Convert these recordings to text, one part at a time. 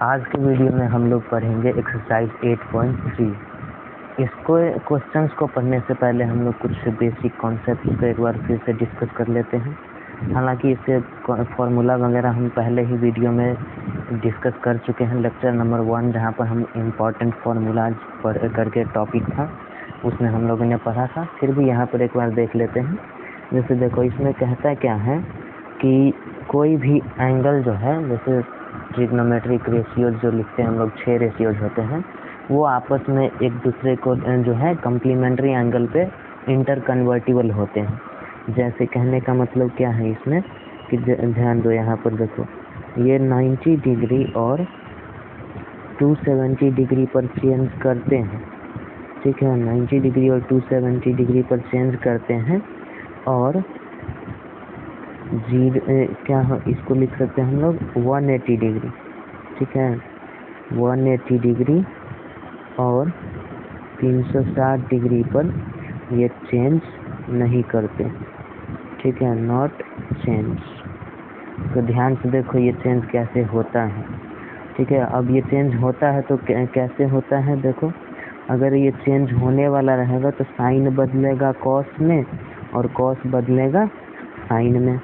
आज के वीडियो में हम लोग पढ़ेंगे एक्सरसाइज 8.3। इसको क्वेश्चंस को पढ़ने से पहले हम लोग कुछ बेसिक कॉन्सेप्ट को एक बार फिर से डिस्कस कर लेते हैं। हालांकि इससे फॉर्मूला वगैरह हम पहले ही वीडियो में डिस्कस कर चुके हैं, लेक्चर नंबर 1, जहां पर हम इम्पॉर्टेंट फार्मूलाज पढ़ करके टॉपिक था उसमें हम लोगों ने पढ़ा था। फिर भी यहाँ पर एक बार देख लेते हैं। जैसे देखो, इसमें कहता क्या है कि कोई भी एंगल जो है, जैसे ट्रिग्नोमेट्रिक रेशियोज जो लिखते हैं हम लोग, 6 रेशियोज होते हैं, वो आपस में एक दूसरे को जो है कम्प्लीमेंट्री एंगल पे इंटर कन्वर्टिबल होते हैं। जैसे कहने का मतलब क्या है इसमें कि ध्यान दो, यहाँ पर देखो, ये 90 डिग्री और 270 डिग्री पर चेंज करते हैं। ठीक है, 90 डिग्री और 270 डिग्री पर चेंज करते हैं और क्या हो, इसको लिख सकते हैं हम लोग 180 डिग्री। ठीक है, 180 डिग्री और 360 डिग्री पर ये चेंज नहीं करते। ठीक है, नॉट चेंज। तो ध्यान से देखो ये चेंज कैसे होता है। ठीक है, अब ये चेंज होता है तो कैसे होता है, देखो, अगर ये चेंज होने वाला रहेगा तो साइन बदलेगा कॉस में और कॉस बदलेगा साइन में।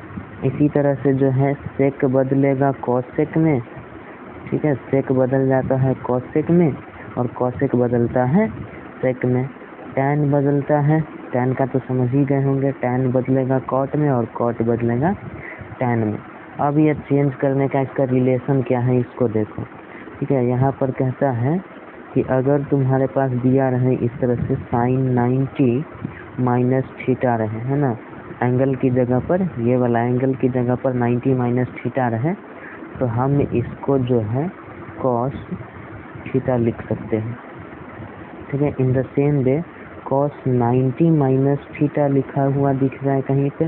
इसी तरह से जो है सेक बदलेगा कॉसेक में। ठीक है, सेक बदल जाता है कॉसेक में और कॉसेक बदलता है सेक में। टैन बदलता है, टैन का तो समझ ही गए होंगे, टैन बदलेगा कॉट में और कॉट बदलेगा टैन में। अब ये चेंज करने का इसका रिलेशन क्या है, इसको देखो। ठीक है, यहाँ पर कहता है कि अगर तुम्हारे पास दिया रहे इस तरह से साइन 90 माइनस थीटा रहे, है ना, एंगल की जगह पर, ये वाला एंगल की जगह पर 90 माइनस थीटा रहे, तो हम इसको जो है कॉस थीटा लिख सकते हैं। ठीक है, in the same way cos 90 minus theta लिखा हुआ दिख रहा है कहीं पे,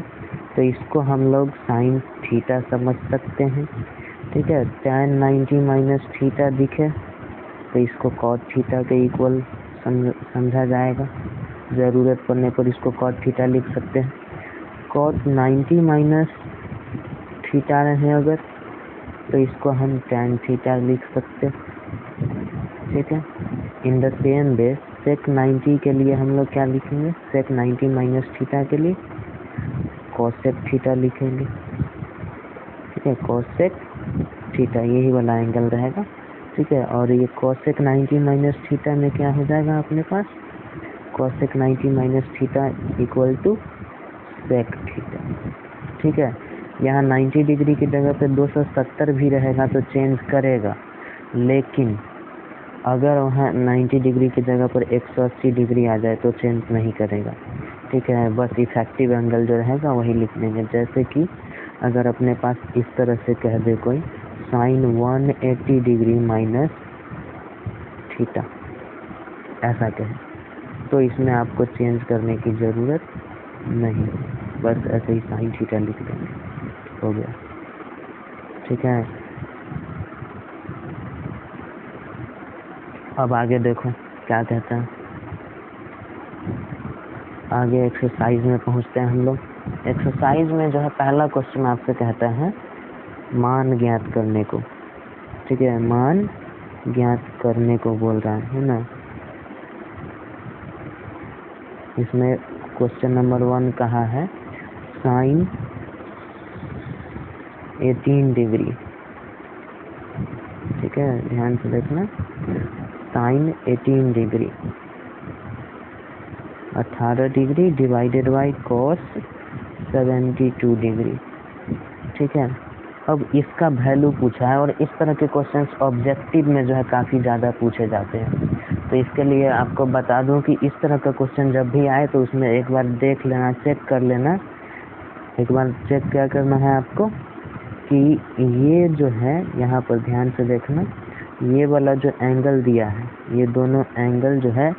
तो इसको हम लोग साइन थीटा समझ सकते हैं। ठीक है, tan 90 माइनस थीटा दिखे तो इसको कॉट थीटा के इक्वल समझा जाएगा। ज़रूरत पड़ने पर इसको कॉट थीटा लिख सकते हैं। कॉट 90 माइनस थीटा रहे अगर, तो इसको हम tan थीटा लिख सकते। ठीक है, इन द सेम वे सेक 90 के लिए हम लोग क्या लिखेंगे, सेक 90 माइनस थीटा के लिए कॉसेक थीटा लिखेंगे। ठीक है, कॉसेक थीटा यही वाला एंगल रहेगा। ठीक है, और ये कॉसेक 90 माइनस थीटा में क्या हो जाएगा अपने पास, cosec 90 minus theta equal to sec theta. ठीक है, यहाँ 90 डिग्री की जगह पे 270 भी रहेगा तो चेंज करेगा, लेकिन अगर वहाँ 90 डिग्री की जगह पर 180 डिग्री आ जाए तो चेंज नहीं करेगा। ठीक है, बस इफेक्टिव एंगल जो रहेगा वही लिख लेंगे। जैसे कि अगर अपने पास इस तरह से कह दे कोई साइन 180 डिग्री माइनस थीटा, ऐसा कहे, तो इसमें आपको चेंज करने की ज़रूरत नहीं, बस ऐसे ही साइन थीटा लिख देंगे, हो गया। ठीक है, अब आगे देखो क्या कहता है। आगे एक्सरसाइज में पहुंचते हैं हम लोग। एक्सरसाइज में जो है पहला क्वेश्चन आपसे कहता है मान ज्ञात करने को। ठीक है, मान ज्ञात करने को बोल रहा है ना। इसमें क्वेश्चन नंबर 1 कहा है साइन 18 डिग्री। ठीक है, ध्यान से देखना, sine 18 degree 18 degree divided by cos 72 degree. ठीक है, अब इसका वैल्यू पूछा है और इस तरह के क्वेश्चंस ऑब्जेक्टिव में जो है काफ़ी ज़्यादा पूछे जाते हैं। तो इसके लिए आपको बता दूं कि इस तरह का क्वेश्चन जब भी आए तो उसमें एक बार देख लेना, चेक कर लेना। एक बार चेक क्या करना है आपको कि ये जो है, यहाँ पर ध्यान से देखना, ये वाला जो एंगल दिया है, ये दोनों एंगल जो है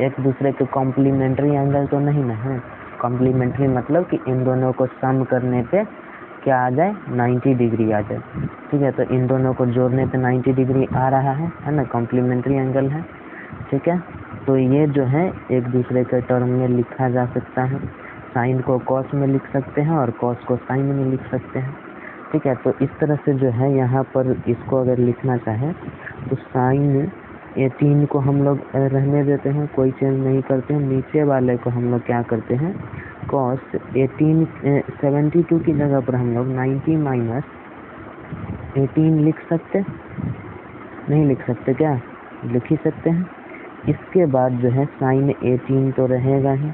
एक दूसरे के कॉम्प्लीमेंट्री एंगल तो नहीं ना है। कॉम्प्लीमेंट्री मतलब कि इन दोनों को सम करने पे क्या आ जाए, 90 डिग्री आ जाए। ठीक है, तो इन दोनों को जोड़ने पे 90 डिग्री आ रहा है ना, कॉम्प्लीमेंट्री एंगल है। ठीक है, तो ये जो है एक दूसरे के टर्म में लिखा जा सकता है। साइन को कॉस में लिख सकते हैं और कॉस को साइन में लिख सकते हैं। ठीक है। तो इस तरह से जो है यहाँ पर इसको अगर लिखना चाहे तो साइन 18 को हम लोग रहने देते हैं, कोई चेंज नहीं करते हैं। नीचे वाले को हम लोग क्या करते हैं, कॉस 72 की जगह पर हम लोग 90 माइनस 18 लिख सकते, नहीं लिख सकते क्या, लिख ही सकते हैं। इसके बाद जो है साइन 18 तो रहेगा ही,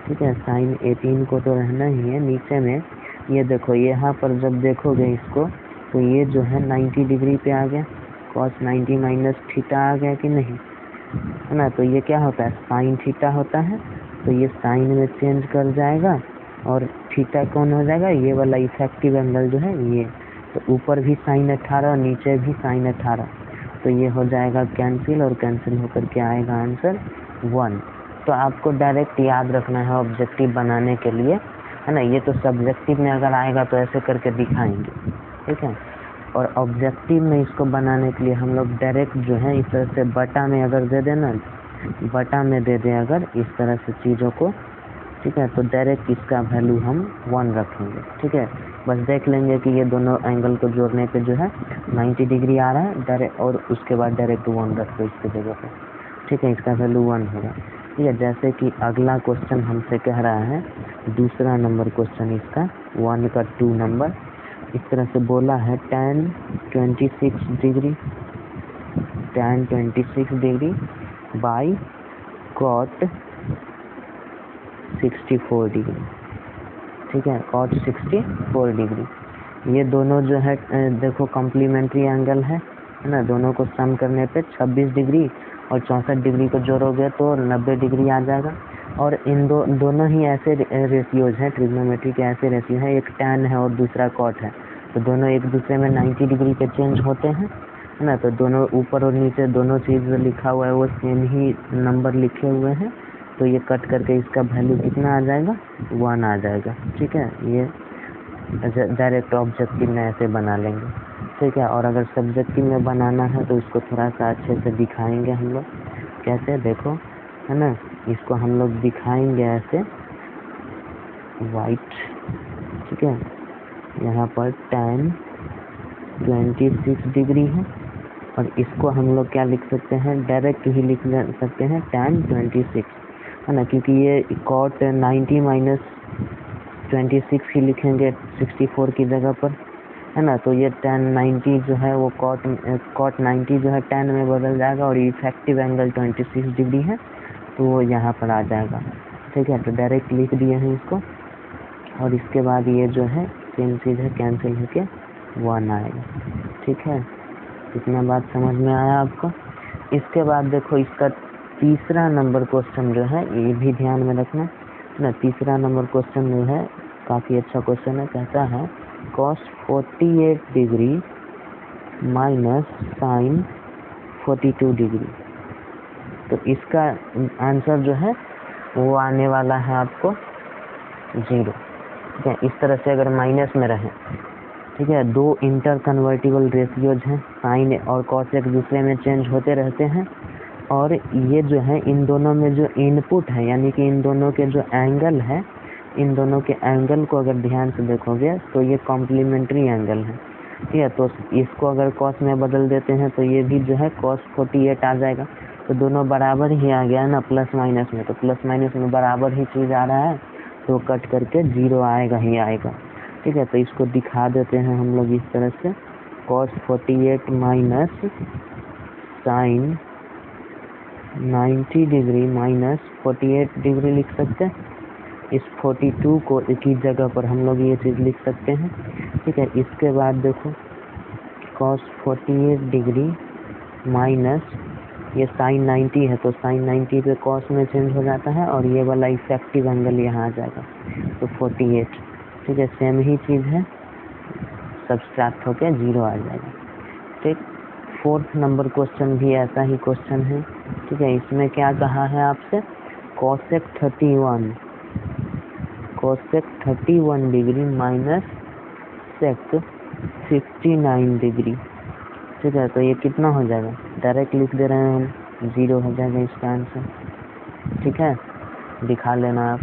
ठीक है, साइन 18 को तो रहना ही है। नीचे में ये देखो, यहाँ पर जब देखोगे इसको तो ये जो है 90 डिग्री पे आ गया, कॉस 90 माइनस थीटा आ गया कि नहीं, है ना। तो ये क्या होता है, साइन थीटा होता है, तो ये साइन में चेंज कर जाएगा और थीटा कौन हो जाएगा, ये वाला इफेक्टिव एंगल जो है ये। तो ऊपर भी साइन 18 और नीचे भी साइन 18, तो ये हो जाएगा कैंसिल, और कैंसिल होकर के आएगा आंसर 1। तो आपको डायरेक्ट याद रखना है ऑब्जेक्टिव बनाने के लिए, है ना। ये तो सब्जेक्टिव में अगर आएगा तो ऐसे करके दिखाएंगे, ठीक है। और ऑब्जेक्टिव में इसको बनाने के लिए हम लोग डायरेक्ट जो है इस तरह से बटा में अगर दे देना, बटा में दे दें अगर इस तरह से चीज़ों को, ठीक है, तो डायरेक्ट इसका वैल्यू हम 1 रखेंगे, ठीक है। बस देख लेंगे कि ये दोनों एंगल को जोड़ने पे जो है 90 डिग्री आ रहा है डायरेक्ट, और उसके बाद डायरेक्ट 1 रख दो इसकी जगह पे, ठीक है, इसका वैल्यू 1 होगा, ठीक है। जैसे कि अगला क्वेश्चन हमसे कह रहा है, दूसरा नंबर क्वेश्चन इसका 1 का 2 नंबर, इस तरह से बोला है tan 26 degree by cot 64 degree, ठीक है, cot 64 डिग्री। ये दोनों जो है देखो कॉम्प्लीमेंट्री एंगल है ना, दोनों को सम करने पे 26 डिग्री और 64 डिग्री को जोड़ोगे तो 90 डिग्री आ जाएगा। और इन दोनों ही ऐसे रेशियोज हैं, ट्रिग्नोमेट्री के ऐसे रेशियो है, एक tan है और दूसरा cot है, तो दोनों एक दूसरे में 90 डिग्री पे चेंज होते हैं, है ना। तो दोनों ऊपर और नीचे दोनों चीज़ लिखा हुआ है वो सेम ही नंबर लिखे हुए हैं, तो ये कट करके इसका वैल्यू कितना आ जाएगा, 1 आ जाएगा, ठीक है। ये डायरेक्ट ऑब्जेक्टिव में ऐसे बना लेंगे, ठीक है। और अगर सब्जेक्टिव में बनाना है तो इसको थोड़ा सा अच्छे से दिखाएंगे हम लोग, कैसे देखो, है ना। इसको हम लोग दिखाएंगे ऐसे वाइट, ठीक है। यहाँ पर tan 26 डिग्री है, और इसको हम लोग क्या लिख सकते हैं, डायरेक्ट ही लिख सकते हैं tan 26, है ना, क्योंकि ये cot 90 माइनस 26 ही लिखेंगे 64 की जगह पर, है ना। तो ये tan 90 जो है वो cot 90 जो है tan में बदल जाएगा, और इफेक्टिव एंगल 26 डिग्री है, तो वो यहाँ पर आ जाएगा, ठीक है। तो डायरेक्ट लिख दिए हैं इसको, और इसके बाद ये जो है सेम चीज़ है, कैंसिल होके 1 आएगा, ठीक है। इतना बात समझ में आया आपको। इसके बाद देखो इसका तीसरा नंबर क्वेश्चन जो है, ये भी ध्यान में रखना ना। तीसरा नंबर क्वेश्चन जो है काफ़ी अच्छा क्वेश्चन है, कहता है cos 48 degree minus sine 42 degree. तो इसका आंसर जो है वो आने वाला है आपको 0, ठीक है। इस तरह से अगर माइनस में रहे, ठीक है, दो इंटर कन्वर्टिबल रेशियोज हैं, साइन और कॉस एक दूसरे में चेंज होते रहते हैं, और ये जो है इन दोनों में जो इनपुट है, यानी कि इन दोनों के जो एंगल है, इन दोनों के एंगल को अगर ध्यान से देखोगे तो ये कॉम्प्लीमेंट्री एंगल है, ठीक है। तो इसको अगर कॉस में बदल देते हैं तो ये भी जो है cos 48 आ जाएगा, तो दोनों बराबर ही आ गया ना, प्लस माइनस में, तो प्लस माइनस में बराबर ही चीज़ आ रहा है, तो कट करके 0 आएगा ही आएगा, ठीक है। तो इसको दिखा देते हैं हम लोग इस तरह से, cos 48 minus sine 90 degree minus 48 degree लिख सकते हैं। इस 42 को एक ही जगह पर हम लोग ये चीज़ लिख सकते हैं, ठीक है। इसके बाद देखो cos 48 डिग्री माइनस ये साइन 90 है, तो साइन 90 पे cos में चेंज हो जाता है, और ये वाला इफेक्टिव एंगल यहाँ आ जाएगा, तो 48, ठीक है। सेम ही चीज़ है, सब्सट्रैक्ट होकर 0 आ जाएगा, ठीक। फोर्थ नंबर क्वेश्चन भी ऐसा ही क्वेश्चन है, ठीक है। इसमें क्या कहा है आपसे, cosec 31 degree minus sec 59 degree, ठीक है। तो ये कितना हो जाएगा, डायरेक्ट लिख दे रहे हैं हम, 0 हो जाएगा इसका आंसर, ठीक है, दिखा लेना आप।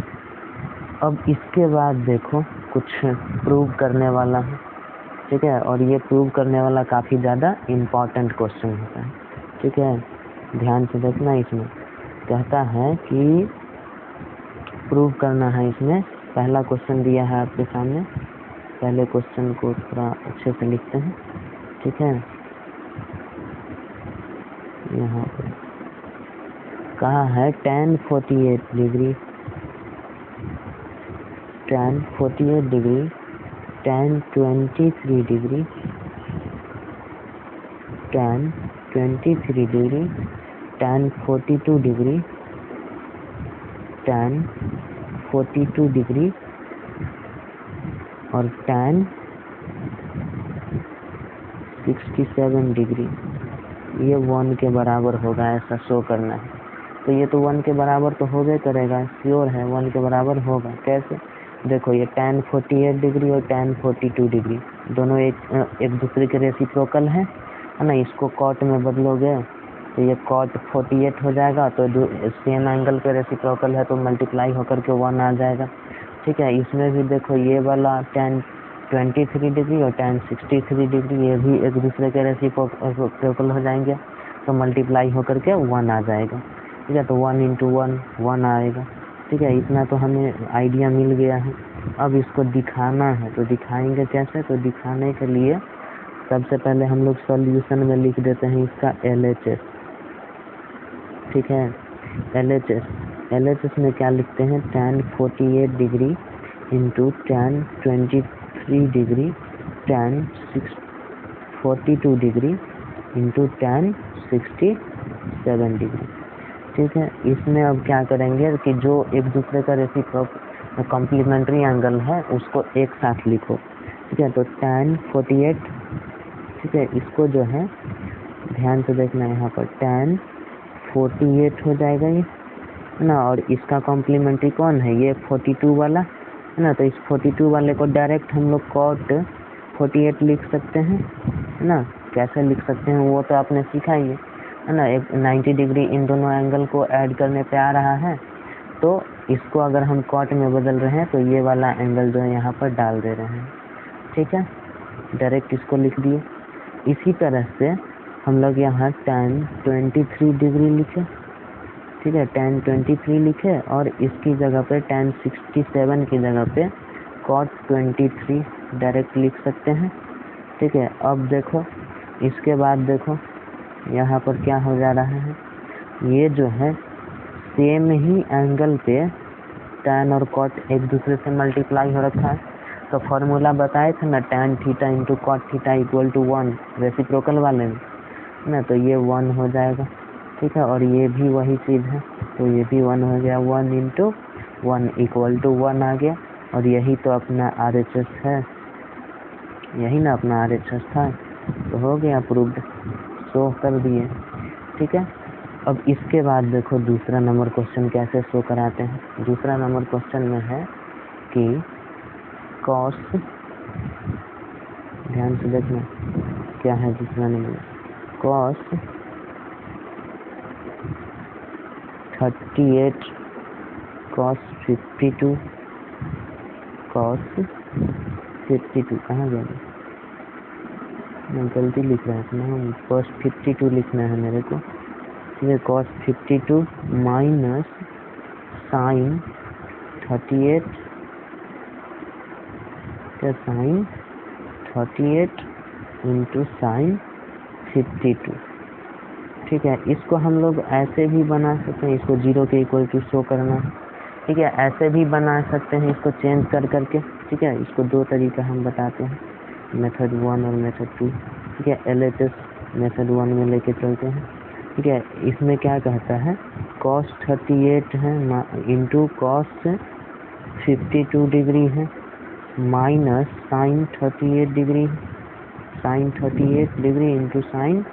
अब इसके बाद देखो कुछ प्रूव करने वाला है, ठीक है, और ये प्रूव करने वाला काफ़ी ज़्यादा इम्पॉर्टेंट क्वेश्चन होता है। ठीक है, ध्यान से देखना। इसमें कहता है कि प्रूव करना है। इसमें पहला क्वेश्चन दिया है आपके सामने, पहले क्वेश्चन को थोड़ा अच्छे से लिखते हैं। ठीक है, यहाँ पर कहा है tan 48 degree, tan 48 degree, tan 23 degree, tan 23 degree, tan 42 degree, tan 42 degree और tan 67 डिग्री ये 1 के बराबर होगा, ऐसा शो करना है। तो ये तो 1 के बराबर तो होगा करेगा, श्योर है 1 के बराबर होगा। कैसे? देखो ये tan 48 डिग्री और tan 42 डिग्री दोनों एक दूसरे के रेसिप्रोकल है ना। इसको कॉट में बदलोगे तो ये cot 48 हो जाएगा, तो सेम एंगल पे रेसिप्रोकल है तो मल्टीप्लाई होकर के 1 आ जाएगा। ठीक है, इसमें भी देखो ये वाला tan 23 डिग्री और tan 63 डिग्री ये भी एक दूसरे के रेसिप्रोकल हो जाएंगे, तो मल्टीप्लाई होकर के 1 आ जाएगा। ठीक है, तो 1 इंटू 1 1 आएगा। ठीक है, इतना तो हमें आइडिया मिल गया है। अब इसको दिखाना है, तो दिखाएंगे कैसे? तो दिखाने के लिए सबसे पहले हम लोग सॉल्यूशन में लिख देते हैं इसका LHS। ठीक है, LHS में क्या लिखते हैं? tan 48 degree into tan 23 degree, tan 42 degree into tan 67 degree. ठीक है, इसमें अब क्या करेंगे कि जो एक दूसरे का रेसिप्रोकल कॉम्प्लीमेंट्री एंगल है उसको एक साथ लिखो। ठीक है, तो tan 48, ठीक है, इसको जो है ध्यान से देखना, यहाँ पर tan 48 हो जाएगा ये ना, और इसका कॉम्प्लीमेंट्री कौन है? ये 42 वाला है ना। तो इस 42 वाले को डायरेक्ट हम लोग cot 48 लिख सकते हैं, है ना। कैसे लिख सकते हैं वो तो आपने सीखा ही है ना। एक 90 डिग्री इन दोनों एंगल को ऐड करने पे आ रहा है, तो इसको अगर हम cot में बदल रहे हैं तो ये वाला एंगल जो है यहाँ पर डाल दे रहे हैं। ठीक है, डायरेक्ट इसको लिख दिए। इसी तरह से हम लोग यहाँ tan 23 डिग्री लिखे। ठीक है, tan 23 लिखे और इसकी जगह पे tan 67 की जगह पे cot 23 डायरेक्ट लिख सकते हैं। ठीक है, अब देखो इसके बाद देखो यहाँ पर क्या हो जा रहा है। ये जो है सेम ही एंगल पे tan और cot एक दूसरे से मल्टीप्लाई हो रखा है। तो फॉर्मूला बताए थे ना, tan theta into cot theta equal to 1 reciprocal वाले में ना, तो ये 1 हो जाएगा। ठीक है, और ये भी वही चीज़ है, तो ये भी 1 हो गया। 1 इंटू 1 इक्वल टू 1 आ गया, और यही तो अपना RHS है, यही ना अपना RHS था। तो हो गया प्रूव्ड, शो कर दिए। ठीक है, अब इसके बाद देखो दूसरा नंबर क्वेश्चन कैसे शो कराते हैं। दूसरा नंबर क्वेश्चन में है कि cos, ध्यान से देखना क्या है दूसरा नंबर, cos 38, cos 52, cos 52 कहाँ गया? मैं गलती लिख रहा था ना, cos 52 लिखना है मेरे को। ठीक है, cos 52 माइनस sin 38, क्या sin 38 इंटू sin 52। ठीक है, इसको हम लोग ऐसे भी बना सकते हैं, इसको 0 के इक्वल टू शो करना। ठीक है, ऐसे भी बना सकते हैं इसको चेंज कर करके। ठीक है, इसको दो तरीका हम बताते हैं, मेथड 1 और मेथड 2। ठीक है, LHS मेथड 1 में लेके चलते हैं। ठीक है, इसमें क्या कहता है, cos 38 है इंटू cos 52 डिग्री है minus sin 38 degree, sin 38 degree into sin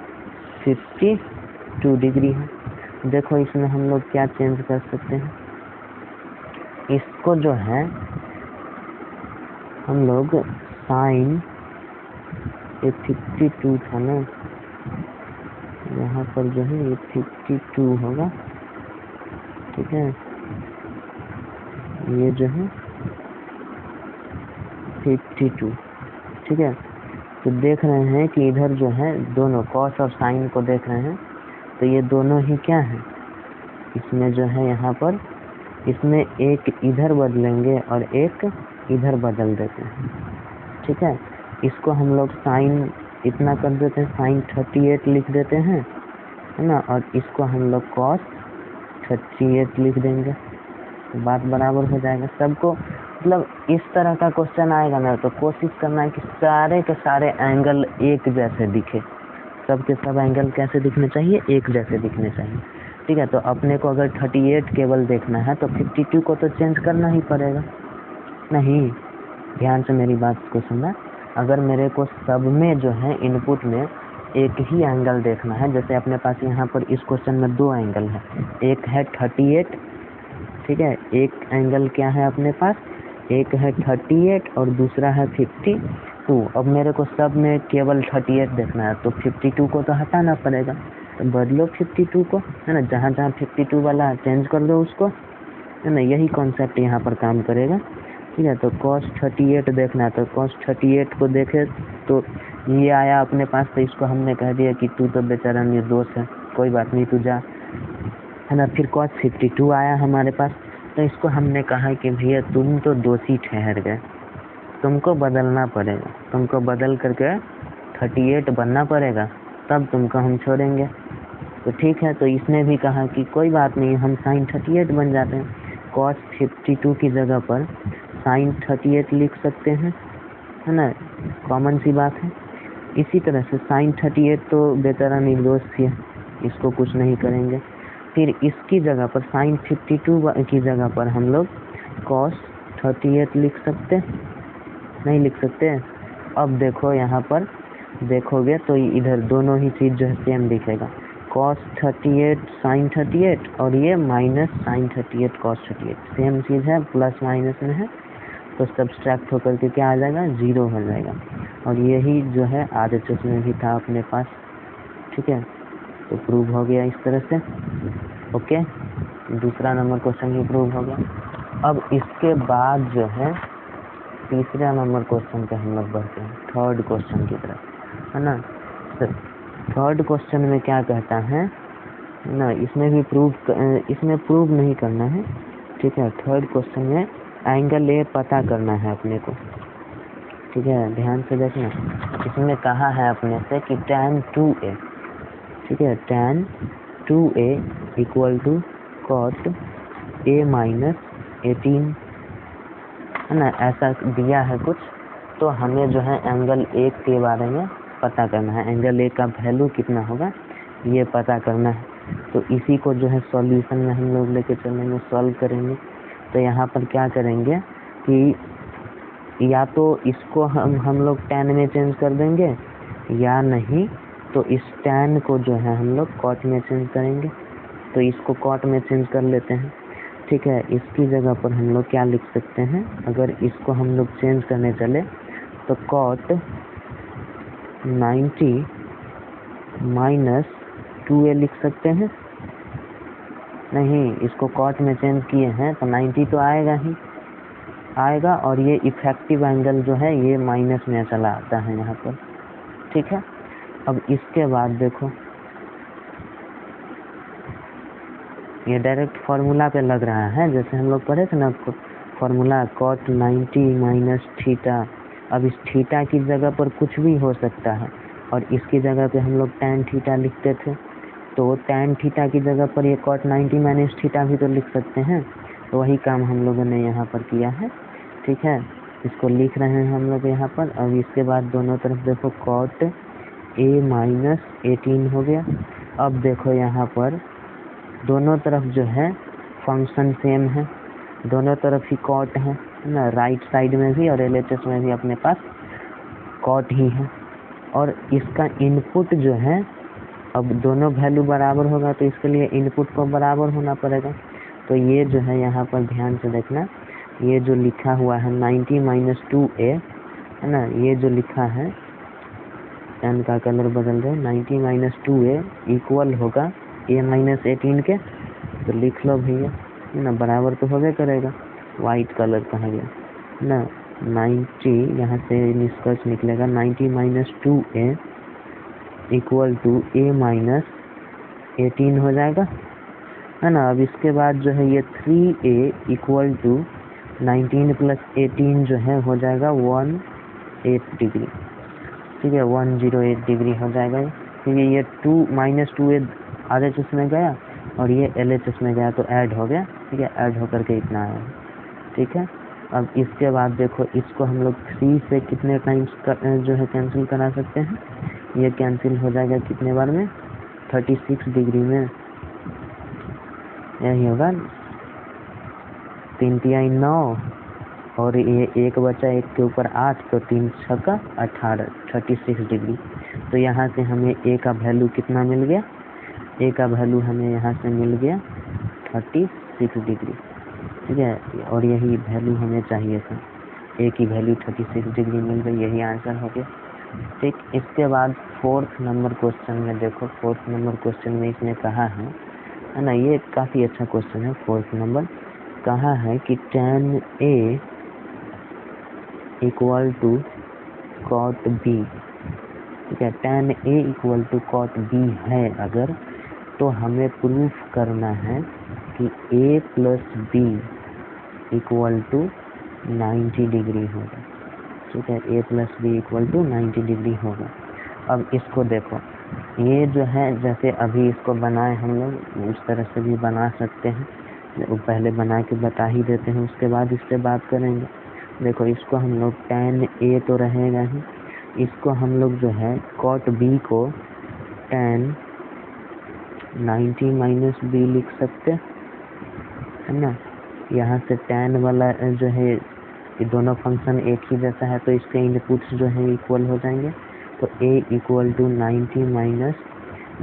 52 degree है। देखो इसमें हम लोग क्या चेंज कर सकते हैं, इसको जो है हम लोग sin 52 था ना, यहाँ पर जो है ये 52 होगा। ठीक है, ये जो है 52। ठीक है, तो देख रहे हैं कि इधर जो है दोनों कॉस और साइन को देख रहे हैं, तो ये दोनों ही क्या है, इसमें जो है यहाँ पर इसमें एक इधर बदलेंगे और एक इधर बदल देते हैं। ठीक है, इसको हम लोग साइन इतना कर देते हैं, साइन 38 लिख देते हैं, है ना, और इसको हम लोग कॉस 38 लिख देंगे, बात बराबर हो जाएगा। सबको मतलब इस तरह का क्वेश्चन आएगा ना तो कोशिश करना है कि सारे के सारे एंगल एक जैसे दिखे, सब के सब एंगल कैसे दिखने चाहिए, एक जैसे दिखने चाहिए। ठीक है, तो अपने को अगर 38 केवल देखना है तो 52 को तो चेंज करना ही पड़ेगा। नहीं, ध्यान से मेरी बात को सुनना, अगर मेरे को सब में जो है इनपुट में एक ही एंगल देखना है, जैसे अपने पास यहाँ पर इस क्वेश्चन में 2 एंगल है, एक है 38, ठीक है, एक एंगल क्या है अपने पास, एक है 38 और दूसरा है 52। अब मेरे को सब में केवल 38 देखना है तो 52 को तो हटाना पड़ेगा, तो बदलो 52 को, है ना, जहाँ जहाँ 52 वाला चेंज कर दो उसको, है ना, यही कॉन्सेप्ट यहाँ पर काम करेगा। ठीक है, तो cos 38 देखना है तो cos 38 को देखे तो ये आया अपने पास, तो इसको हमने कह दिया कि तू तो बेचारा निर्दोष है, कोई बात नहीं, तू जा, है ना। फिर cos 52 आया हमारे पास, तो इसको हमने कहा कि भैया तुम तो दोषी ठहर गए, तुमको बदलना पड़ेगा, तुमको बदल करके 38 बनना पड़ेगा, तब तुमको हम छोड़ेंगे। तो ठीक है, तो इसने भी कहा कि कोई बात नहीं, हम साइन 38 बन जाते हैं, cos 52 की जगह पर साइन 38 लिख सकते हैं, है ना, कॉमन सी बात है। इसी तरह से साइन 38 तो बेचारा निर्दोष है, इसको कुछ नहीं करेंगे। फिर इसकी जगह पर साइन 52 की जगह पर हम लोग cos 38 लिख सकते, नहीं लिख सकते। अब देखो यहाँ पर देखोगे तो इधर दोनों ही चीज जो है सेम दिखेगा, cos 38 साइन 38 और ये माइनस साइन 38 cos 38 सेम चीज है, प्लस माइनस में है, तो सब्सट्रैक्ट होकर के क्या आ जाएगा, 0 हो जाएगा। और यही जो है RHS में भी था अपने पास। ठीक है, तो प्रूव हो गया इस तरह से। ओके, दूसरा नंबर क्वेश्चन भी प्रूव हो गया। अब इसके बाद जो है तीसरा नंबर क्वेश्चन पे हम लोग बढ़ते हैं, थर्ड क्वेश्चन की तरफ, है ना। तो थर्ड क्वेश्चन में क्या कहता है ना, इसमें प्रूव नहीं करना है। ठीक है, थर्ड क्वेश्चन में एंगल ए पता करना है अपने को। ठीक है, ध्यान से देखना, इसमें कहा है अपने से कि tan 2a, ठीक है, tan 2a equal to cot a minus 18, है ना, ऐसा दिया है कुछ। तो हमें जो है एंगल ए के बारे में पता करना है, एंगल ए का वैल्यू कितना होगा ये पता करना है। तो इसी को जो है सॉल्यूशन में हम लोग लेके चलेंगे, सॉल्व करेंगे। तो यहाँ पर क्या करेंगे कि या तो इसको हम लोग tan में चेंज कर देंगे, या नहीं तो इस tan को जो है हम लोग cot में चेंज करेंगे। तो इसको cot में चेंज कर लेते हैं। ठीक है, इसकी जगह पर हम लोग क्या लिख सकते हैं, अगर इसको हम लोग चेंज करने चले तो cot 90 माइनस 2a लिख सकते हैं। नहीं, इसको cot में चेंज किए हैं तो 90 तो आएगा ही आएगा, और ये इफेक्टिव एंगल जो है ये माइनस में चला आता है यहाँ पर। ठीक है, अब इसके बाद देखो ये डायरेक्ट फॉर्मूला पे लग रहा है, जैसे हम लोग पढ़े थे ना फॉर्मूला cot 90 माइनस थीटा। अब इस थीटा की जगह पर कुछ भी हो सकता है, और इसकी जगह पे हम लोग tan थीटा लिखते थे, तो tan थीटा की जगह पर ये cot 90 माइनस थीटा भी तो लिख सकते हैं। तो वही काम हम लोगों ने यहाँ पर किया है। ठीक है, इसको लिख रहे हैं हम लोग यहाँ पर। अब इसके बाद दोनों तरफ देखो cot a माइनस 18 हो गया। अब देखो यहाँ पर दोनों तरफ जो है फंक्शन सेम है, दोनों तरफ ही cot है ना, राइट साइड में भी और LHS में भी अपने पास cot ही है। और इसका इनपुट जो है, अब दोनों वैल्यू बराबर होगा तो इसके लिए इनपुट को बराबर होना पड़ेगा। तो ये जो है यहाँ पर ध्यान से देखना, ये जो लिखा हुआ है 90 माइनस 2a, है ना, ये जो लिखा है, पेन का कलर बदल रहे, 90 माइनस 2a इक्वल होगा a माइनस 18 के। तो लिख लो भैया, है ना, बराबर तो होगा करेगा, वाइट कलर कहा गया ना, 90, यहाँ से निष्कर्ष निकलेगा 90 minus 2a equal to a minus 18 हो जाएगा, है ना। अब इसके बाद जो है ये 3a इक्वल टू 19 प्लस 18 जो है हो जाएगा 108 डिग्री, ठीक है, 108 डिग्री हो जाएगा। ठीक है, ये 2 माइनस 2a RHS में गया और ये LHS में गया तो ऐड हो गया, ठीक है, ऐड होकर के इतना आया, ठीक है। अब इसके बाद देखो इसको हम लोग 3 से कितने टाइम्स जो है कैंसिल करा सकते हैं, ये कैंसिल हो जाएगा कितने बार में, 36 डिग्री में, यही होगा 3 तिहाई 9 और ये एक बचा, एक के ऊपर 8, तो 3 छक्का 18, 36 डिग्री। तो यहाँ से हमें a का वैल्यू कितना मिल गया, a का वैल्यू हमें यहाँ से मिल गया 36 डिग्री, ठीक है, और यही वैल्यू हमें चाहिए था, a की वैल्यू 36 डिग्री मिल गई, यही आंसर हो गया। ठीक, इसके बाद 4th नंबर क्वेश्चन में देखो, 4th नंबर क्वेश्चन में इसने कहा है ना, ये काफ़ी अच्छा क्वेश्चन है। 4th नंबर कहा है कि tan A equal to cot B, ठीक है, tan A equal to cot B है अगर, तो हमें प्रूफ करना है कि A plus B equal to 90 degree होगा, ठीक है, A plus B equal to 90 degree होगा। अब इसको देखो, ये जो है जैसे अभी इसको बनाए हम लोग उस तरह से भी बना सकते हैं, पहले बना के बता ही देते हैं, उसके बाद इससे बात करेंगे। देखो इसको हम लोग tan A तो रहेगा ही, इसको हम लोग जो है cot B को tan 90 माइनस B लिख सकते है ना। यहाँ से tan वाला जो है ये दोनों फंक्शन एक ही जैसा है तो इसके इनपुट्स जो है इक्वल हो जाएंगे, तो a equal to 90 minus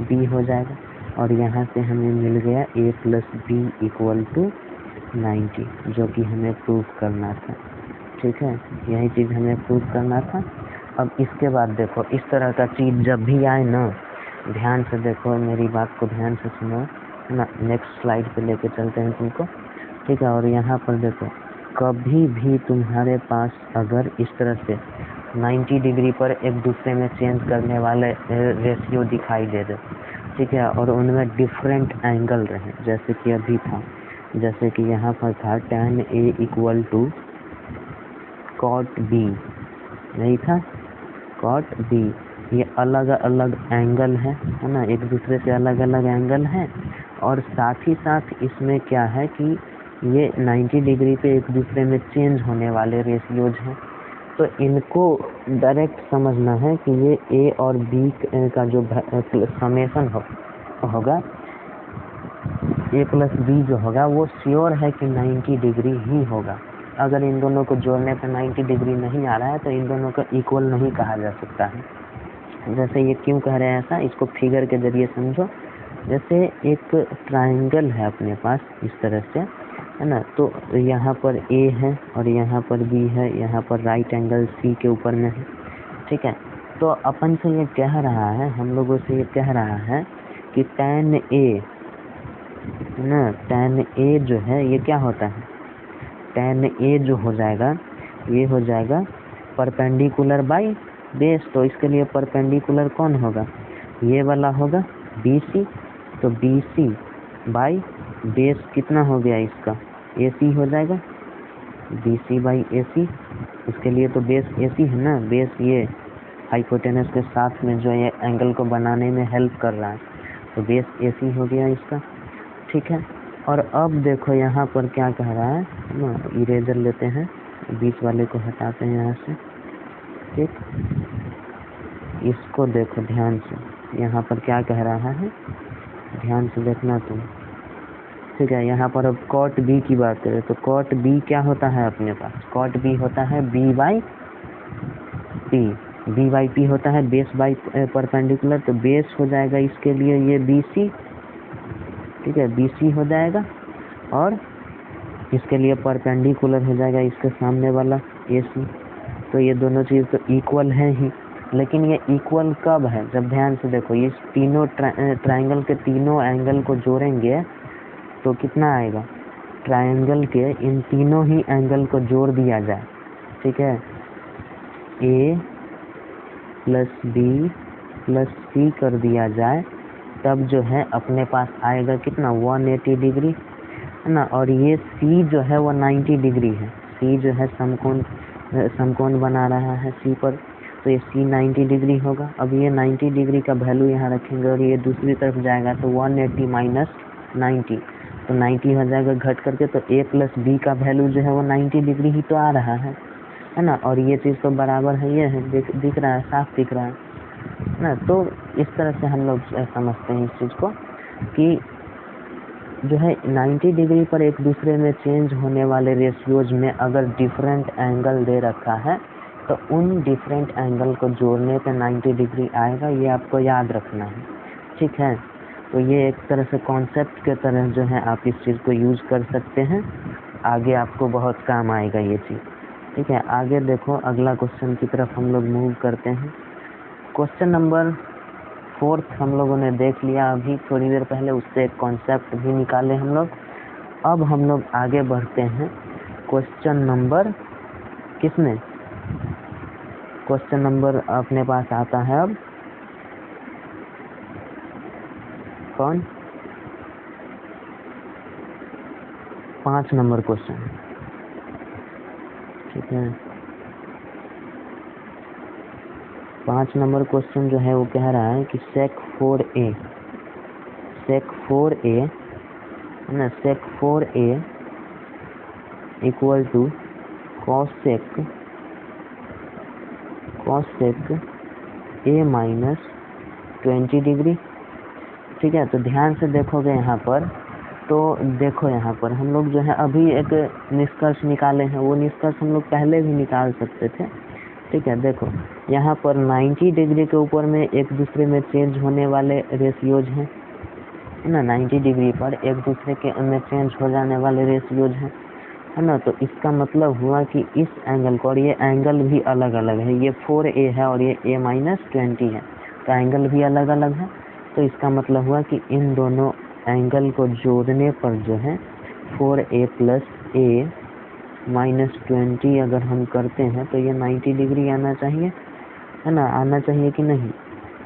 B हो जाएगा, और यहाँ से हमें मिल गया a plus B equal to 90, जो कि हमें प्रूफ करना था, ठीक है, यही चीज़ हमें प्रूफ करना था। अब इसके बाद देखो इस तरह का चीज़ जब भी आए ना, ध्यान से देखो, मेरी बात को ध्यान से सुनो, है ना। नेक्स्ट स्लाइड पे लेके चलते हैं तुमको, ठीक है, और यहाँ पर देखो कभी भी तुम्हारे पास अगर इस तरह से 90 डिग्री पर एक दूसरे में चेंज करने वाले रेशियो दिखाई दे दे, ठीक है, और उनमें डिफरेंट एंगल रहे, जैसे कि अभी था, जैसे कि यहाँ पर था tan A equal to cot B, यही था cot B, ये अलग अलग एंगल है ना, एक दूसरे से अलग अलग एंगल है, और साथ ही साथ इसमें क्या है कि ये 90 डिग्री पे एक दूसरे में चेंज होने वाले रेशियोज हैं, तो इनको डायरेक्ट समझना है कि ये A और B का जो समेशन होगा, A प्लस B जो होगा वो श्योर है कि 90 डिग्री ही होगा। अगर इन दोनों को जोड़ने पर 90 डिग्री नहीं आ रहा है तो इन दोनों को इक्वल नहीं कहा जा सकता है। जैसे ये क्यों कह रहे हैं ऐसा, इसको फिगर के जरिए समझो। जैसे एक ट्रायंगल है अपने पास इस तरह से, है ना, तो यहाँ पर A है और यहाँ पर B है, यहाँ पर राइट एंगल C के ऊपर में है, ठीक है। तो अपन से ये कह रहा है, हम लोगों से ये कह रहा है कि tan A ना, tan A जो है ये क्या होता है, tan A जो हो जाएगा ये हो जाएगा परपेंडिकुलर बाई बेस, तो इसके लिए परपेंडिकुलर कौन होगा, ये वाला होगा BC, तो BC बाई बेस कितना हो गया इसका, AC हो जाएगा, BC बाई AC, इसके लिए तो बेस AC है ना, बेस ये हाइपोटेनस के साथ में जो ये एंगल को बनाने में हेल्प कर रहा है, तो बेस AC हो गया इसका, ठीक है। और अब देखो यहाँ पर क्या कह रहा है ना, इरेजर लेते हैं, बीच वाले को हटाते हैं यहाँ से, ठीक, इसको देखो ध्यान से, यहाँ पर क्या कह रहा है, ध्यान से देखना तुम, ठीक है। यहाँ पर अब cot B की बात करें तो cot B क्या होता है अपने पास, cot B होता है B बाई P होता है बेस बाई परपेंडिकुलर, तो बेस हो जाएगा इसके लिए ये BC, ठीक है, BC हो जाएगा, और इसके लिए परपेंडिकुलर हो जाएगा इसके सामने वाला AC, तो ये दोनों चीज़ तो इक्वल है ही, लेकिन ये इक्वल कब है, जब ध्यान से देखो ये तीनों ट्रायंगल के तीनों एंगल को जोड़ेंगे तो कितना आएगा, ट्रायंगल के इन तीनों ही एंगल को जोड़ दिया जाए ठीक है, ए प्लस बी प्लस सी कर दिया जाए, तब जो है अपने पास आएगा कितना 180 डिग्री, है ना। और ये सी जो है वो 90 डिग्री है, सी जो है समकोण बना रहा है सी पर, तो ये सी 90 डिग्री होगा। अब ये 90 डिग्री का वैल्यू यहाँ रखेंगे और ये दूसरी तरफ जाएगा तो 180 माइनस 90, तो 90 हो जाएगा घट करके, तो ए प्लस बी का वैल्यू जो है वो 90 डिग्री ही तो आ रहा है ना। और ये चीज़ तो बराबर है, ये है दिख रहा है, साफ दिख रहा है ना। तो इस तरह से हम लोग समझते हैं इस चीज़ को कि जो है 90 डिग्री पर एक दूसरे में चेंज होने वाले रेशियोज में अगर डिफरेंट एंगल दे रखा है तो उन डिफरेंट एंगल को जोड़ने पे 90 डिग्री आएगा, ये आपको याद रखना है, ठीक है। तो ये एक तरह से कॉन्सेप्ट के तरह जो है आप इस चीज़ को यूज कर सकते हैं, आगे आपको बहुत काम आएगा ये चीज़, ठीक है। आगे देखो, अगला क्वेश्चन की तरफ हम लोग मूव करते हैं। क्वेश्चन नंबर 4 हम लोगों ने देख लिया अभी थोड़ी देर पहले, उससे एक कॉन्सेप्ट भी निकाले हम लोग। अब हम लोग आगे बढ़ते हैं क्वेश्चन नंबर किसमें, क्वेश्चन नंबर अपने पास आता है अब कौन, 5 नंबर क्वेश्चन, ठीक है। 5 नंबर क्वेश्चन जो है वो कह रहा है कि sec 4a है ना, sec 4a equal to cosec a minus 20 degree, ठीक है। तो ध्यान से देखोगे यहाँ पर, तो देखो यहाँ पर हम लोग जो है अभी एक निष्कर्ष निकाले हैं, वो निष्कर्ष हम लोग पहले भी निकाल सकते थे, ठीक है। देखो यहाँ पर 90 डिग्री के ऊपर में एक दूसरे में चेंज होने वाले रेशियोज हैं, है ना, 90 डिग्री पर एक दूसरे के में चेंज हो जाने वाले रेशियोज हैं, है ना। तो इसका मतलब हुआ कि इस एंगल को, और ये एंगल भी अलग अलग है, ये 4a है और ये a माइनस 20 है, तो एंगल भी अलग अलग है। तो इसका मतलब हुआ कि इन दोनों एंगल को जोड़ने पर जो है 4a प्लस a माइनस 20 अगर हम करते हैं तो ये 90 डिग्री आना चाहिए, है ना, आना चाहिए कि नहीं।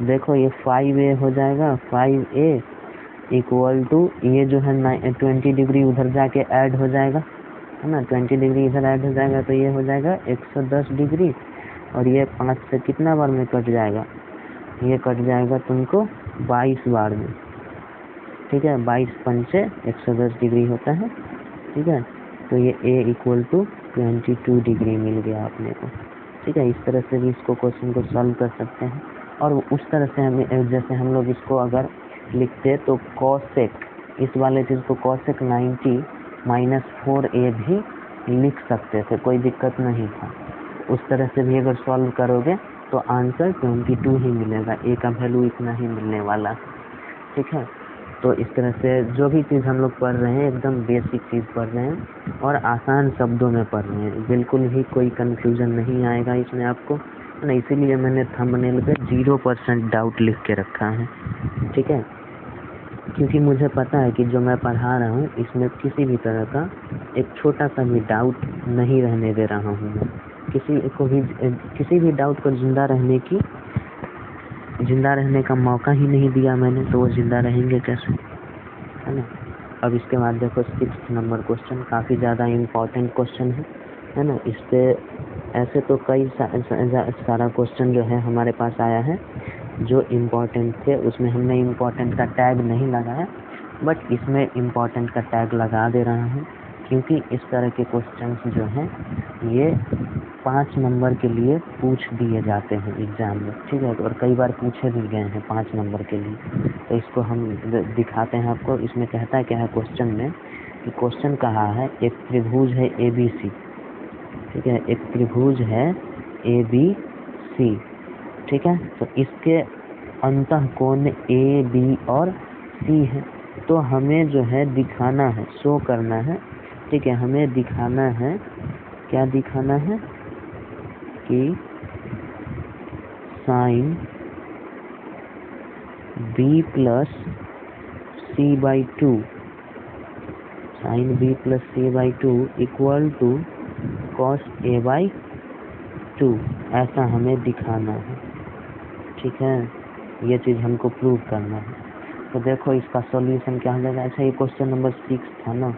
देखो ये 5a हो जाएगा, 5a इक्वल टू ये जो है 20 डिग्री उधर जाके ऐड हो जाएगा, है ना, 20 डिग्री इधर ऐड हो जाएगा, तो ये हो जाएगा 110 डिग्री, और ये 5 से कितना बार में कट जाएगा, ये कट जाएगा तुमको 22 बार में, ठीक है। 22 पंचे 110 डिग्री होता है, ठीक है। तो ये a इक्वल टू 22 डिग्री मिल गया अपने को, ठीक है। इस तरह से भी इसको क्वेश्चन को सॉल्व कर सकते हैं। और उस तरह से हमें, जैसे हम लोग इसको अगर लिखते तो cosec, इस वाले चीज़ को cosec 90 माइनस 4a भी लिख सकते थे, कोई दिक्कत नहीं था। उस तरह से भी अगर सॉल्व करोगे तो आंसर 22 ही मिलेगा, a का वैल्यू इतना ही मिलने वाला, ठीक है। तो इस तरह से जो भी चीज़ हम लोग पढ़ रहे हैं एकदम बेसिक चीज़ पढ़ रहे हैं और आसान शब्दों में पढ़ रहे हैं, बिल्कुल भी कोई कंफ्यूजन नहीं आएगा इसमें आपको, ना। इसीलिए मैंने थंबनेल पे 0% डाउट लिख के रखा है, ठीक है, क्योंकि मुझे पता है कि जो मैं पढ़ा रहा हूँ इसमें किसी भी तरह का एक छोटा सा भी डाउट नहीं रहने दे रहा हूँ मैं, किसी भी डाउट को जिंदा रहने का मौका ही नहीं दिया मैंने, तो वो जिंदा रहेंगे कैसे, है ना। अब इसके बाद देखो 6 नंबर क्वेश्चन, काफ़ी ज़्यादा इम्पोर्टेंट क्वेश्चन है ना। इस पे ऐसे तो कई सारा क्वेश्चन जो है हमारे पास आया है जो इम्पोर्टेंट थे, उसमें हमने इम्पोर्टेंट का टैग नहीं लगाया, बट इसमें इम्पोर्टेंट का टैग लगा दे रहा हूँ, क्योंकि इस तरह के क्वेश्चंस जो हैं ये 5 नंबर के लिए पूछ दिए जाते हैं एग्जाम में, ठीक है। और कई बार पूछे भी गए हैं 5 नंबर के लिए, तो इसको हम दिखाते हैं आपको। इसमें कहता है क्या है क्वेश्चन में, कि क्वेश्चन कहा है एक त्रिभुज है ABC, ठीक है, एक त्रिभुज है ABC, ठीक है। तो इसके अंतःकोण AB और C है, तो हमें जो है दिखाना है, शो करना है, ठीक है, हमें दिखाना है, क्या दिखाना है कि sine B plus C/2 sine B plus C/2 equal to cos A/2 two, ऐसा हमें दिखाना है। ठीक है, ये चीज़ हमको प्रूव करना है। तो देखो इसका सॉल्यूशन क्या हो जाएगा। अच्छा, ये क्वेश्चन नंबर 6 था ना।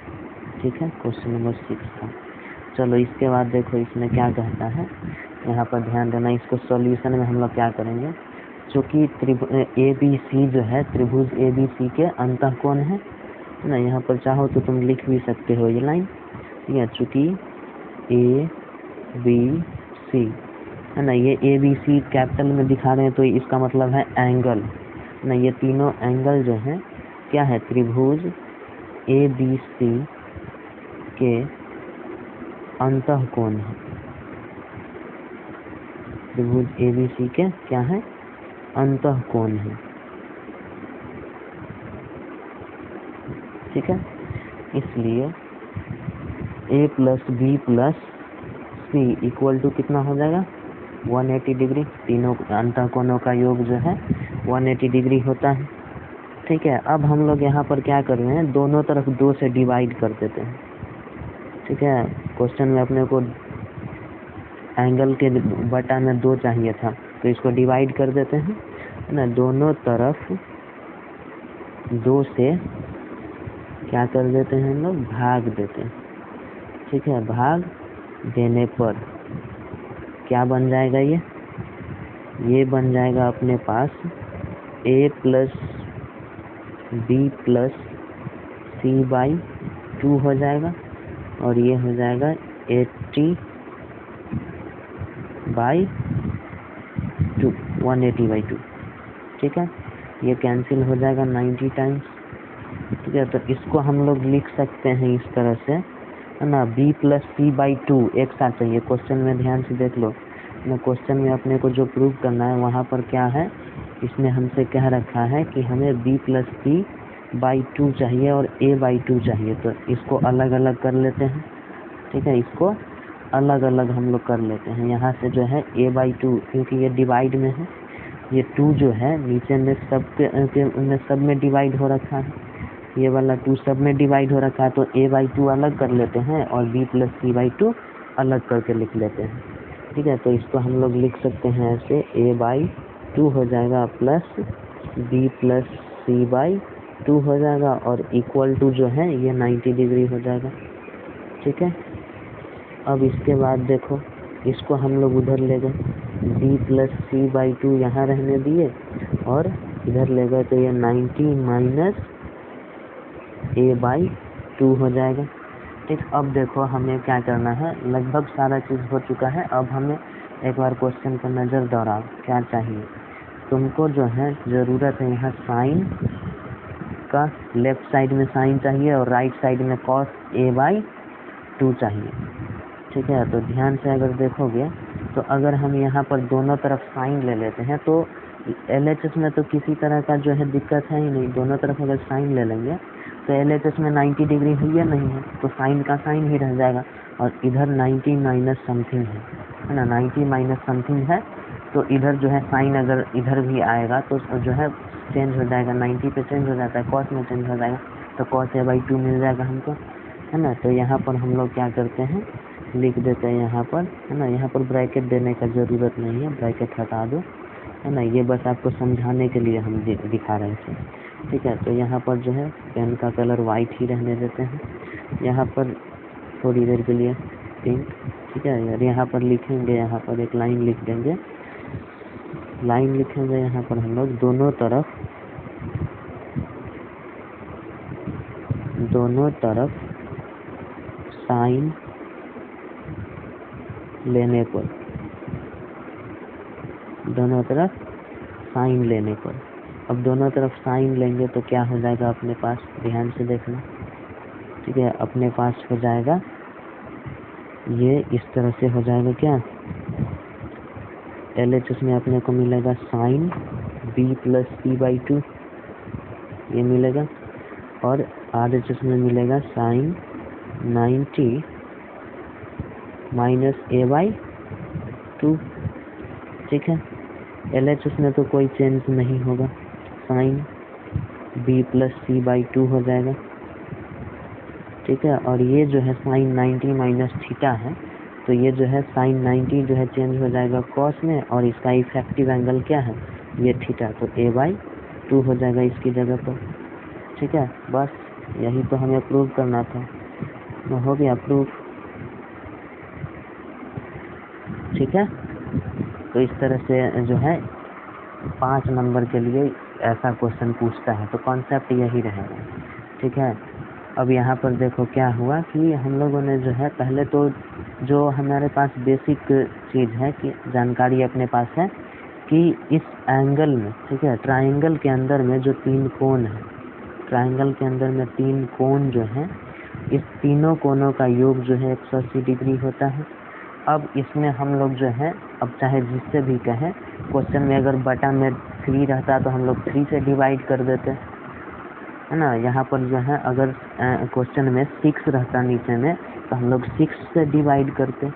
ठीक है, क्वेश्चन नंबर 6 था। चलो इसके बाद देखो इसमें क्या कहता है, यहाँ पर ध्यान देना। इसको सॉल्यूशन में हम लोग क्या करेंगे, चूँकि ABC जो है, त्रिभुज ABC के अंतःकोण है ना। यहाँ पर चाहो तो तुम लिख भी सकते हो ये लाइन, या चूँकि ABC है ना, ये ABC कैपिटल में दिखा रहे हैं तो इसका मतलब है एंगल ना। ये तीनों एंगल जो है क्या है, त्रिभुज ABC के अंतःकोण है। त्रिभुज ABC के क्या है, अंतःकोण है। ठीक है, इसलिए A + B + C equal to कितना हो जाएगा, 180 डिग्री। तीनों अंतःकोणों का योग जो है 180 डिग्री होता है। ठीक है, अब हम लोग यहाँ पर क्या कर रहे हैं, दोनों तरफ 2 से डिवाइड कर देते हैं। ठीक है, क्वेश्चन में अपने को एंगल के बटा में 2 चाहिए था, तो इसको डिवाइड कर देते हैं ना। दोनों तरफ 2 से क्या कर देते हैं हम लोग, भाग देते हैं। ठीक है, भाग देने पर क्या बन जाएगा, ये बन जाएगा अपने पास A + B + C/2 हो जाएगा, और ये हो जाएगा 80/2, 180/2। ठीक है, ये कैंसिल हो जाएगा 90 टाइम्स। ठीक है, तो इसको हम लोग लिख सकते हैं इस तरह से, है ना। B + C/2 एक साथ चाहिए। क्वेश्चन में ध्यान से देख लो ना, क्वेश्चन में अपने को जो प्रूव करना है वहाँ पर क्या है, इसमें हमसे कह रखा है कि हमें B + C/2 चाहिए और A/2 चाहिए। तो इसको अलग अलग कर लेते हैं। ठीक है, इसको अलग अलग हम लोग कर लेते हैं। यहाँ से जो है A/2, क्योंकि ये डिवाइड में है, ये 2 जो है नीचे में सब में डिवाइड हो रखा है, ये वाला 2 सब में डिवाइड हो रखा है, तो A/2 अलग कर लेते हैं और B + C/2 अलग करके लिख लेते हैं। ठीक है, तो इसको हम लोग लिख सकते हैं ऐसे, A/2 हो जाएगा प्लस B + C/2 हो जाएगा, और इक्वल टू जो है ये 90 डिग्री हो जाएगा। ठीक है, अब इसके बाद देखो इसको हम लोग उधर ले गए, B + C/2 यहाँ रहने दिए और इधर ले गए, तो ये 90 - A/2 हो जाएगा। ठीक, अब देखो हमें क्या करना है, लगभग सारा चीज़ हो चुका है। अब हमें एक बार क्वेश्चन पर नज़र दौड़ाओ, क्या चाहिए तुमको, जो है ज़रूरत है यहाँ साइन का, लेफ्ट साइड में साइन चाहिए और राइट साइड में cos A/2 चाहिए। ठीक है, तो ध्यान से अगर देखोगे तो अगर हम यहाँ पर दोनों तरफ साइन ले लेते हैं तो LHS में तो किसी तरह का जो है दिक्कत है ही नहीं। दोनों तरफ अगर साइन ले लेंगे तो LHS में 90 डिग्री हुई नहीं है, तो साइन का साइन ही रह जाएगा, और इधर 90 माइनस समथिंग है ना, 90 माइनस समथिंग है, तो इधर जो है साइन अगर इधर भी आएगा तो जो है चेंज हो जाएगा, 90 पे चेंज हो जाता है, कॉस में चेंज हो जाएगा, तो cos A/2 मिल जाएगा हमको, है ना। तो यहाँ पर हम लोग क्या करते हैं, लिख देते हैं यहाँ पर, है ना। यहाँ पर ब्रैकेट देने का ज़रूरत नहीं है, ब्रैकेट हटा दो, है ना। ये बस आपको समझाने के लिए हम दिखा रहे थे। ठीक है, तो यहाँ पर जो है पेन का कलर वाइट ही रहने देते हैं, यहाँ पर थोड़ी देर के लिए पिंक। ठीक है, और यहाँ पर लिखेंगे, यहाँ पर एक लाइन लिख देंगे, लाइन लिखेंगे यहाँ पर हम लोग दोनों तरफ साइन लेने पर, दोनों तरफ साइन लेने पर। अब दोनों तरफ साइन लेंगे तो क्या हो जाएगा अपने पास, ध्यान से देखना। ठीक है, अपने पास हो जाएगा ये इस तरह से हो जाएगा, क्या LHS में अपने को मिलेगा साइन B + C/2 ये मिलेगा, और RHS में मिलेगा साइन 90 माइनस A/2। ठीक है, LHS में तो कोई चेंज नहीं होगा, साइन B + C/2 हो जाएगा। ठीक है, और ये जो है साइन 90 माइनस थीटा है, तो ये जो है साइन 90 जो है चेंज हो जाएगा कॉस में, और इसका इफेक्टिव एंगल क्या है, ये थीटा, तो a/2 हो जाएगा इसकी जगह पर। ठीक है, बस यही तो हमें प्रूव करना था, तो हो गया प्रूफ। ठीक है, तो इस तरह से जो है 5 नंबर के लिए ऐसा क्वेश्चन पूछता है, तो कॉन्सेप्ट यही रहेगा। ठीक है, अब यहाँ पर देखो क्या हुआ कि हम लोगों ने जो है पहले तो जो हमारे पास बेसिक चीज़ है कि जानकारी अपने पास है कि इस एंगल में, ठीक है, ट्राइंगल के अंदर में जो 3 कोण है, ट्राइंगल के अंदर में 3 कोण जो है, इस तीनों कोणों का योग जो है 180 डिग्री होता है। अब इसमें हम लोग जो है, अब चाहे जिससे भी कहें, क्वेश्चन में अगर बटा में 3 रहता तो हम लोग 3 से डिवाइड कर देते, है ना। यहाँ पर जो है अगर क्वेश्चन में 6 रहता नीचे में तो हम लोग 6 से डिवाइड करते।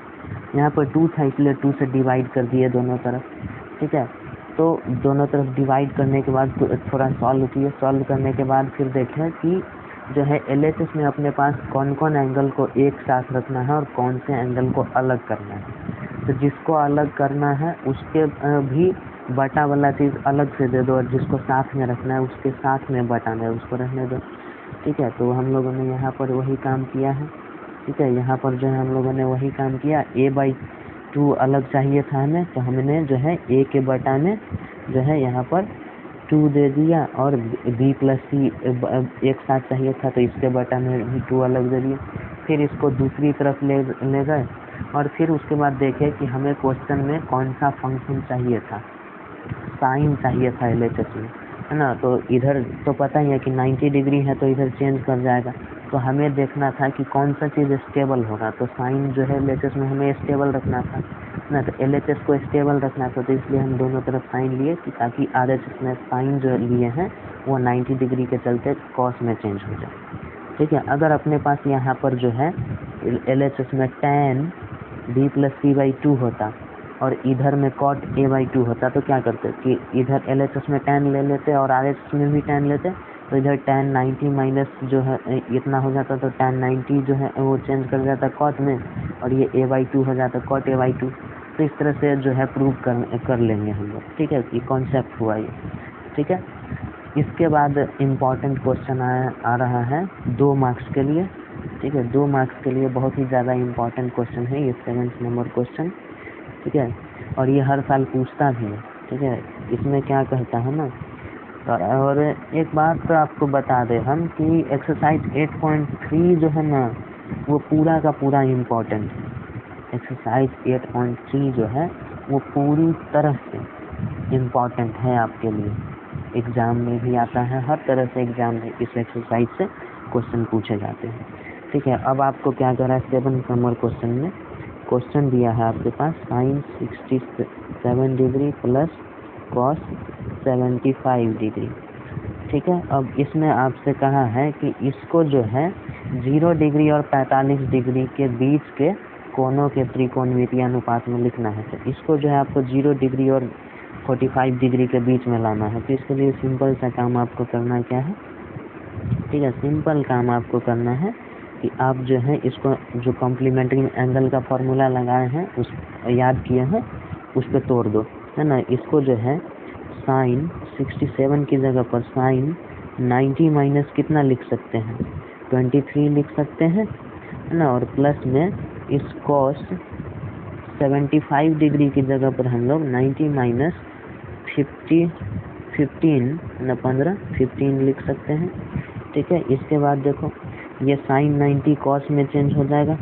यहाँ पर 2 था इसलिए 2 से डिवाइड कर दिए दोनों तरफ। ठीक है, तो दोनों तरफ डिवाइड करने के बाद थोड़ा सॉल्व किए, सॉल्व करने के बाद फिर देखें कि जो है LHS में अपने पास कौन कौन एंगल को एक साथ रखना है और कौन से एंगल को अलग करना है। तो जिसको अलग करना है उसके भी बटा वाला चीज़ अलग से दे दो, और जिसको साथ में रखना है उसके साथ में बटा में उसको रहने दो। ठीक है, तो हम लोगों ने यहाँ पर वही काम किया है। ठीक है, यहाँ पर जो है हम लोगों ने वही काम किया। a/2 अलग चाहिए था हमें, तो हमने जो है a के बटा में जो है यहाँ पर 2 दे दिया, और b प्लस c एक साथ चाहिए था तो इसके बटा में भी 2 अलग दे दिए। फिर इसको दूसरी तरफ ले गए, और फिर उसके बाद देखे कि हमें क्वेश्चन में कौन सा फंक्शन चाहिए था, साइन चाहिए था LHS में, है ना। तो इधर तो पता ही है कि 90 डिग्री है तो इधर चेंज कर जाएगा, तो हमें देखना था कि कौन सा चीज़ स्टेबल होगा। तो साइन जो है LHS में हमें स्टेबल रखना था ना, तो LHS को स्टेबल रखना था, तो इसलिए हम दोनों तरफ साइन लिए कि ताकि RHS में साइन जो लिए हैं वो 90 डिग्री के चलते कॉस में चेंज हो जाए। ठीक है, अगर अपने पास यहाँ पर जो है LHS में tan b प्लस c/2 होता और इधर में cot a/2 होता, तो क्या करते कि इधर LHS में tan ले लेते और RHS में भी tan लेते, तो इधर tan 90 माइनस जो है इतना हो जाता, तो tan 90 जो है वो चेंज कर जाता cot में, और ये a/2 हो जाता cot a/2। तो इस तरह से जो है प्रूव कर लेंगे हम लोग। ठीक है, ये कॉन्सेप्ट हुआ ये। ठीक है, इसके बाद इम्पॉर्टेंट क्वेश्चन आ रहा है 2 मार्क्स के लिए। ठीक है, 2 मार्क्स के लिए बहुत ही ज़्यादा इम्पॉर्टेंट क्वेश्चन है ये 7 नंबर क्वेश्चन। ठीक है, और ये हर साल पूछता भी है। ठीक है, इसमें क्या कहता है ना, और एक बात तो आपको बता दें हम कि एक्सरसाइज 8.3 जो है ना वो पूरा का पूरा इम्पोर्टेंट है। एक्सरसाइज 8.3 जो है वो पूरी तरह से इम्पोर्टेंट है आपके लिए, एग्ज़ाम में भी आता है, हर तरह से एग्ज़ाम में इस एक्सरसाइज से क्वेश्चन पूछे जाते हैं। ठीक है, अब आपको क्या करा है 7 नंबर क्वेश्चन में क्वेश्चन दिया है आपके पास sine 67 degree plus cos 75 degree. ठीक है, अब इसमें आपसे कहा है कि इसको जो है 0 डिग्री और 45 डिग्री के बीच के कोणों के त्रिकोणमितीय अनुपात में लिखना है। तो इसको जो है आपको 0 डिग्री और 45 डिग्री के बीच में लाना है। तो इसके लिए सिंपल सा काम आपको करना है क्या है, ठीक है, सिंपल काम आपको करना है कि आप जो है इसको जो कॉम्प्लीमेंट्री एंगल का फॉर्मूला लगाए हैं उस याद किए हैं उस पर तोड़ दो, है ना। इसको जो है साइन 67 की जगह पर साइन 90 माइनस कितना लिख सकते हैं, 23 लिख सकते हैं, है ना। और प्लस में इस कॉस 75 डिग्री की जगह पर हम लोग 90 माइनस 15 लिख सकते हैं। ठीक है, इसके बाद देखो ये साइन 90 कॉस में चेंज हो जाएगा,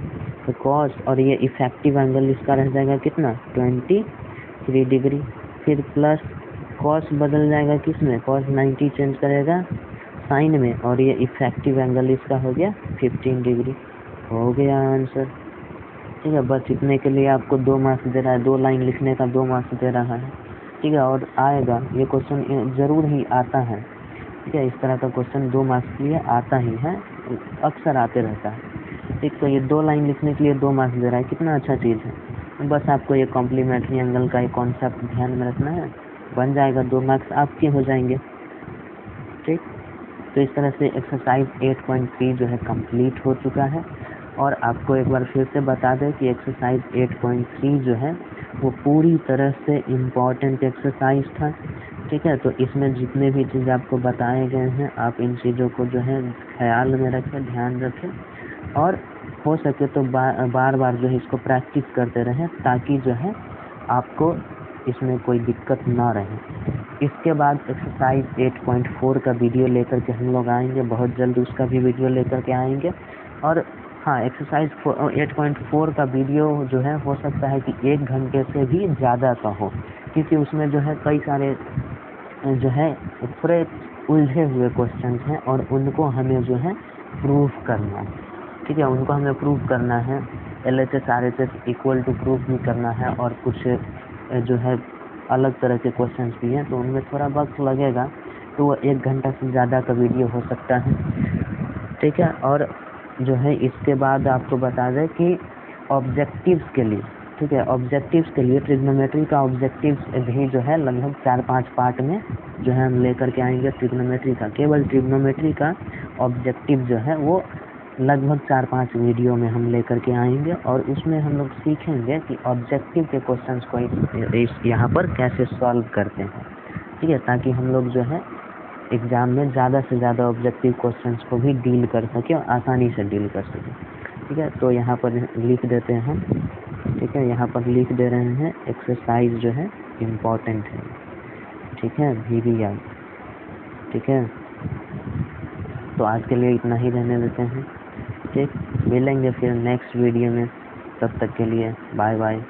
तो कॉस और ये इफेक्टिव एंगल इसका रह जाएगा कितना 23 डिग्री। फिर प्लस कॉस बदल जाएगा किस में, कॉस 90 चेंज करेगा साइन में, और ये इफेक्टिव एंगल इसका हो गया 15 डिग्री। हो गया आंसर। ठीक है, बस इतने के लिए आपको 2 मार्क्स दे रहा है, 2 लाइन लिखने का 2 मार्क्स दे रहा है। ठीक है, और आएगा ये क्वेश्चन ज़रूर ही आता है। ठीक है, इस तरह का क्वेश्चन 2 मार्क्स के लिए आता ही है, अक्सर आते रहता है। ठीक, तो ये 2 लाइन लिखने के लिए 2 मार्क्स दे रहा है, कितना अच्छा चीज़ है। बस आपको ये कॉम्प्लीमेंट्री एंगल का एक कॉन्सेप्ट ध्यान में रखना है, बन जाएगा, 2 मार्क्स आपके हो जाएंगे। ठीक, तो इस तरह से एक्सरसाइज 8.3 जो है कंप्लीट हो चुका है। और आपको एक बार फिर से बता दें कि एक्सरसाइज 8.3 जो है वो पूरी तरह से इम्पॉर्टेंट एक्सरसाइज था। ठीक है, तो इसमें जितने भी चीज़ आपको बताए गए हैं आप इन चीज़ों को जो है ख्याल में रखें, ध्यान रखें, और हो सके तो बार बार जो है इसको प्रैक्टिस करते रहें ताकि जो है आपको इसमें कोई दिक्कत ना रहे। इसके बाद एक्सरसाइज 8.4 का वीडियो लेकर के हम लोग आएंगे, बहुत जल्द उसका भी वीडियो लेकर के आएंगे। और हाँ, एक्सरसाइज 8.4 का वीडियो जो है हो सकता है कि 1 घंटे से भी ज़्यादा का हो, क्योंकि उसमें जो है कई सारे जो है पूरे उलझे हुए क्वेश्चंस हैं और उनको हमें जो है प्रूफ करना है। ठीक है, उनको हमें प्रूफ करना है, LHS RHS इक्वल टू प्रूफ भी करना है, और कुछ जो है अलग तरह के क्वेश्चंस भी हैं, तो उनमें थोड़ा वक्त लगेगा, तो वो 1 घंटा से ज़्यादा का वीडियो हो सकता है। ठीक है, और जो है इसके बाद आपको बता दें कि ऑब्जेक्टिव्स के लिए, ठीक है, ऑब्जेक्टिव्स के लिए ट्रिग्नोमेट्री का ऑब्जेक्टिव्स भी जो है लगभग 4-5 पार्ट में जो है हम लेकर के आएंगे। ट्रिग्नोमेट्री का, केवल ट्रिग्नोमेट्री का ऑब्जेक्टिव जो है वो लगभग 4-5 वीडियो में हम लेकर के आएंगे, और उसमें हम लोग सीखेंगे कि ऑब्जेक्टिव के क्वेश्चंस को इस यहाँ पर कैसे सॉल्व करते हैं। ठीक है, ताकि हम लोग जो है एग्ज़ाम में ज़्यादा से ज़्यादा ऑब्जेक्टिव क्वेश्चंस को भी डील कर सकें और आसानी से डील कर सकें। ठीक है, तो यहाँ पर लिख देते हैं हम। ठीक है, यहाँ पर लिख दे रहे हैं एक्सरसाइज जो है इम्पॉर्टेंट है। ठीक है, VBI। ठीक है, तो आज के लिए इतना ही रहने देते हैं। ठीक, मिलेंगे फिर नेक्स्ट वीडियो में, तब तक के लिए बाय बाय।